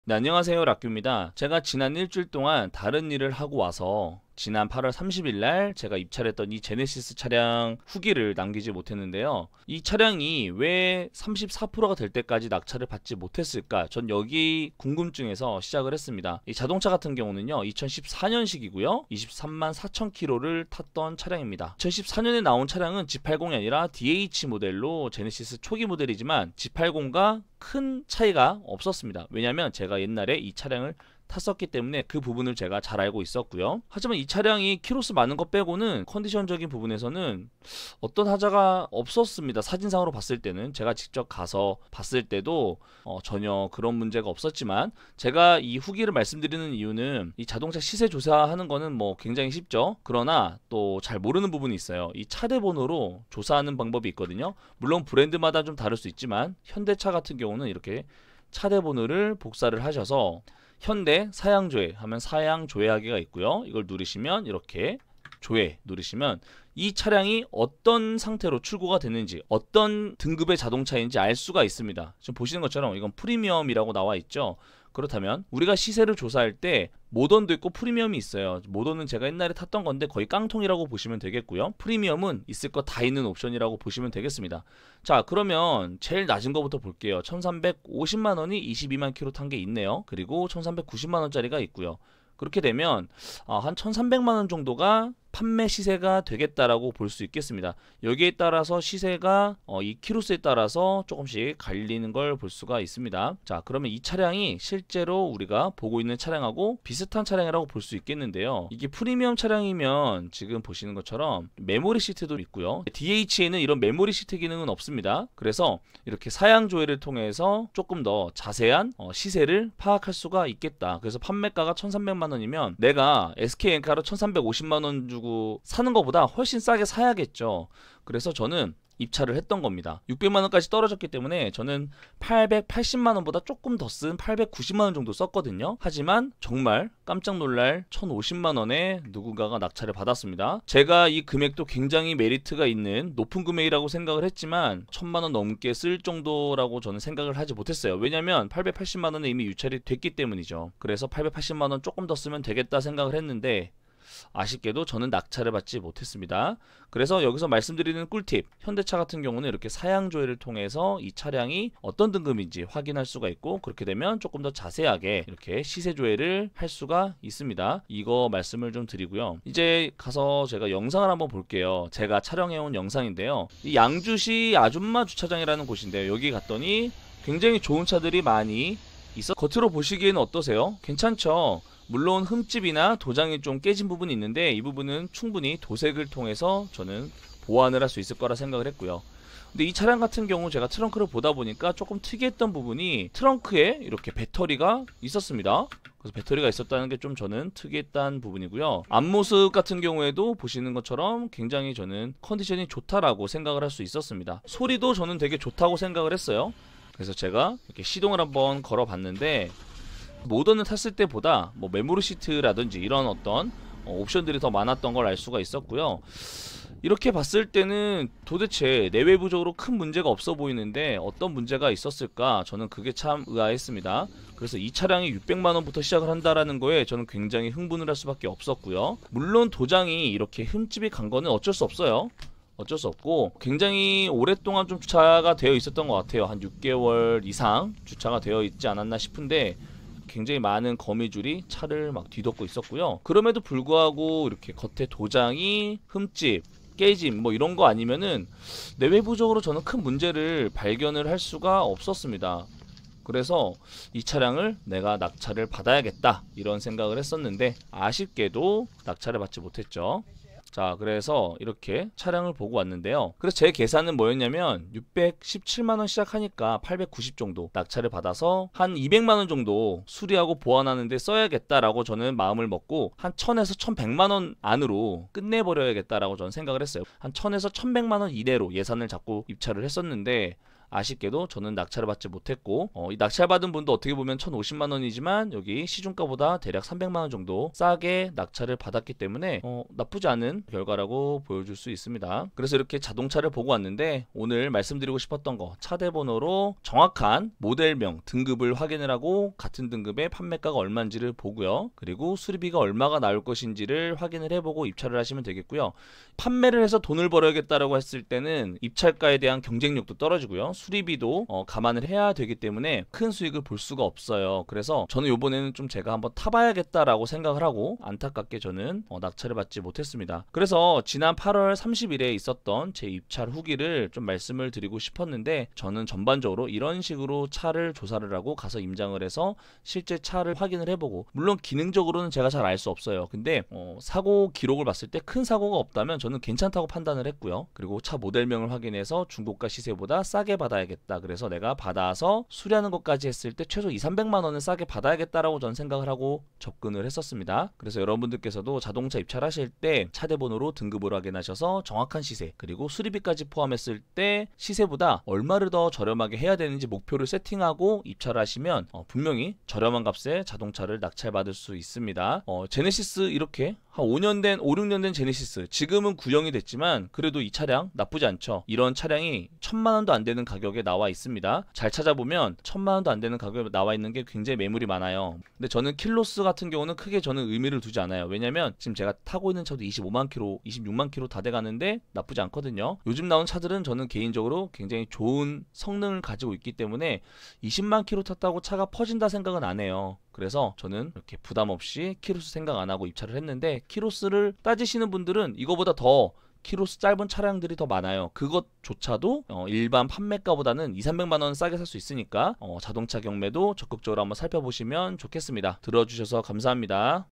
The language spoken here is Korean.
네, 안녕하세요. 락규입니다. 제가 지난 일주일 동안 다른 일을 하고 와서 지난 8월 30일 날 제가 입찰했던 이 제네시스 차량 후기를 남기지 못했는데요. 이 차량이 왜 34%가 될 때까지 낙찰을 받지 못했을까? 전 여기 궁금증에서 시작을 했습니다. 이 자동차 같은 경우는요, 2014년식이고요. 23만 4천 킬로를 탔던 차량입니다. 2014년에 나온 차량은 G80이 아니라 DH 모델로 제네시스 초기 모델이지만 G80과 큰 차이가 없었습니다. 왜냐하면 제가 옛날에 이 차량을 탔었기 때문에 그 부분을 제가 잘 알고 있었고요. 하지만 이 차량이 키로수 많은 것 빼고는 컨디션적인 부분에서는 어떤 하자가 없었습니다. 사진상으로 봤을 때는 제가 직접 가서 봤을 때도 전혀 그런 문제가 없었지만, 제가 이 후기를 말씀드리는 이유는 이 자동차 시세 조사하는 거는 뭐 굉장히 쉽죠. 그러나 또 잘 모르는 부분이 있어요. 이 차대 번호로 조사하는 방법이 있거든요. 물론 브랜드마다 좀 다를 수 있지만 현대차 같은 경우는 이렇게 차대 번호를 복사를 하셔서 현대 사양조회 하면 사양 조회하기가 있고요. 이걸 누르시면 이렇게 조회 누르시면 이 차량이 어떤 상태로 출고가 됐는지, 어떤 등급의 자동차인지 알 수가 있습니다. 지금 보시는 것처럼 이건 프리미엄이라고 나와 있죠. 그렇다면 우리가 시세를 조사할 때 모던도 있고 프리미엄이 있어요. 모던은 제가 옛날에 탔던 건데 거의 깡통이라고 보시면 되겠고요. 프리미엄은 있을 거 다 있는 옵션이라고 보시면 되겠습니다. 자, 그러면 제일 낮은 거부터 볼게요. 1350만원이 22만 킬로 탄 게 있네요. 그리고 1390만원짜리가 있고요. 그렇게 되면 한 1300만원 정도가 판매 시세가 되겠다라고 볼 수 있겠습니다. 여기에 따라서 시세가 이 키로수에 따라서 조금씩 갈리는 걸 볼 수가 있습니다. 자, 그러면 이 차량이 실제로 우리가 보고 있는 차량하고 비슷한 차량이라고 볼 수 있겠는데요. 이게 프리미엄 차량이면 지금 보시는 것처럼 메모리 시트도 있고요. DH에는 이런 메모리 시트 기능은 없습니다. 그래서 이렇게 사양 조회를 통해서 조금 더 자세한 시세를 파악할 수가 있겠다. 그래서 판매가가 1300만원이면 내가 SK엔카로 1350만원 주고 사는 것보다 훨씬 싸게 사야겠죠. 그래서 저는 입찰을 했던 겁니다. 600만원까지 떨어졌기 때문에 저는 880만원보다 조금 더 쓴 890만원 정도 썼거든요. 하지만 정말 깜짝 놀랄 1050만원에 누군가가 낙찰을 받았습니다. 제가 이 금액도 굉장히 메리트가 있는 높은 금액이라고 생각을 했지만 1000만원 넘게 쓸 정도라고 저는 생각을 하지 못했어요. 왜냐면 880만원에 이미 유찰이 됐기 때문이죠. 그래서 880만원 조금 더 쓰면 되겠다 생각을 했는데 아쉽게도 저는 낙찰을 받지 못했습니다. 그래서 여기서 말씀드리는 꿀팁, 현대차 같은 경우는 이렇게 사양 조회를 통해서 이 차량이 어떤 등급인지 확인할 수가 있고, 그렇게 되면 조금 더 자세하게 이렇게 시세 조회를 할 수가 있습니다. 이거 말씀을 좀 드리고요. 이제 가서 제가 영상을 한번 볼게요. 제가 촬영해온 영상인데요. 이 양주시 아줌마 주차장이라는 곳인데요. 여기 갔더니 굉장히 좋은 차들이 많이 있어. 겉으로 보시기에는 어떠세요? 괜찮죠? 물론 흠집이나 도장이 좀 깨진 부분이 있는데 이 부분은 충분히 도색을 통해서 저는 보완을 할 수 있을 거라 생각을 했고요. 근데 이 차량 같은 경우 제가 트렁크를 보다 보니까 조금 특이했던 부분이 트렁크에 이렇게 배터리가 있었습니다. 그래서 배터리가 있었다는 게 좀 저는 특이했던 부분이고요. 앞모습 같은 경우에도 보시는 것처럼 굉장히 저는 컨디션이 좋다라고 생각을 할 수 있었습니다. 소리도 저는 되게 좋다고 생각을 했어요. 그래서 제가 이렇게 시동을 한번 걸어 봤는데 모던을 탔을 때보다 뭐 메모리 시트라든지 이런 어떤 옵션들이 더 많았던 걸 알 수가 있었고요. 이렇게 봤을 때는 도대체 내외부적으로 큰 문제가 없어 보이는데 어떤 문제가 있었을까? 저는 그게 참 의아했습니다. 그래서 이 차량이 600만원부터 시작을 한다라는 거에 저는 굉장히 흥분을 할 수밖에 없었고요. 물론 도장이 이렇게 흠집이 간 거는 어쩔 수 없어요. 어쩔 수 없고 굉장히 오랫동안 좀 주차가 되어 있었던 것 같아요. 한 6개월 이상 주차가 되어 있지 않았나 싶은데 굉장히 많은 거미줄이 차를 막 뒤덮고 있었고요. 그럼에도 불구하고 이렇게 겉에 도장이 흠집, 깨짐 뭐 이런 거 아니면은 내외부적으로 저는 큰 문제를 발견을 할 수가 없었습니다. 그래서 이 차량을 내가 낙찰을 받아야겠다 이런 생각을 했었는데 아쉽게도 낙찰을 받지 못했죠. 자, 그래서 이렇게 차량을 보고 왔는데요. 그래서 제 계산은 뭐였냐면 617만원 시작하니까 890 정도 낙찰을 받아서 한 200만원 정도 수리하고 보완하는데 써야겠다라고 저는 마음을 먹고 한 1000에서 1100만원 안으로 끝내버려야겠다라고 저는 생각을 했어요. 한 1000에서 1100만원 이내로 예산을 잡고 입찰을 했었는데 아쉽게도 저는 낙찰을 받지 못했고 이 낙찰받은 분도 어떻게 보면 1,050만 원이지만 여기 시중가보다 대략 300만 원 정도 싸게 낙찰을 받았기 때문에 나쁘지 않은 결과라고 보여줄 수 있습니다. 그래서 이렇게 자동차를 보고 왔는데 오늘 말씀드리고 싶었던 거 차대 번호로 정확한 모델명, 등급을 확인을 하고 같은 등급의 판매가가 얼마인지를 보고요. 그리고 수리비가 얼마가 나올 것인지를 확인을 해보고 입찰을 하시면 되겠고요. 판매를 해서 돈을 벌어야겠다라고 했을 때는 입찰가에 대한 경쟁력도 떨어지고요. 수리비도 감안을 해야 되기 때문에 큰 수익을 볼 수가 없어요. 그래서 저는 이번에는 좀 제가 한번 타봐야겠다라고 생각을 하고 안타깝게 저는 낙찰을 받지 못했습니다. 그래서 지난 8월 30일에 있었던 제 입찰 후기를 좀 말씀을 드리고 싶었는데 저는 전반적으로 이런 식으로 차를 조사를 하고 가서 임장을 해서 실제 차를 확인을 해보고 물론 기능적으로는 제가 잘 알 수 없어요. 근데 사고 기록을 봤을 때 큰 사고가 없다면 저는 괜찮다고 판단을 했고요. 그리고 차 모델명을 확인해서 중고가 시세보다 싸게 받아야겠다. 그래서 내가 받아서 수리하는 것까지 했을 때 최소 200~300만 원은 싸게 받아야겠다라고 전 생각을 하고 접근을 했었습니다. 그래서 여러분들께서도 자동차 입찰하실 때 차대 번호로 등급을 확인하셔서 정확한 시세 그리고 수리비까지 포함했을 때 시세보다 얼마를 더 저렴하게 해야 되는지 목표를 세팅하고 입찰하시면 분명히 저렴한 값에 자동차를 낙찰받을 수 있습니다. 제네시스 이렇게 한 5년 된 5, 6년 된 제네시스 지금은 구형이 됐지만 그래도 이 차량 나쁘지 않죠. 이런 차량이 1,000만 원도 안 되는 가격에 나와 있습니다. 잘 찾아보면 1,000만 원도 안 되는 가격에 나와 있는 게 굉장히 매물이 많아요. 근데 저는 킬로스 같은 경우는 크게 저는 의미를 두지 않아요. 왜냐면 지금 제가 타고 있는 차도 25만 킬로, 26만 킬로 다 돼가는데 나쁘지 않거든요. 요즘 나온 차들은 저는 개인적으로 굉장히 좋은 성능을 가지고 있기 때문에 20만 킬로 탔다고 차가 퍼진다 생각은 안 해요. 그래서 저는 이렇게 부담 없이 키로수 생각 안 하고 입찰을 했는데 키로수를 따지시는 분들은 이거보다 더 키로수 짧은 차량들이 더 많아요. 그것조차도 일반 판매가보다는 200~300만 원 싸게 살 수 있으니까 자동차 경매도 적극적으로 한번 살펴보시면 좋겠습니다. 들어주셔서 감사합니다.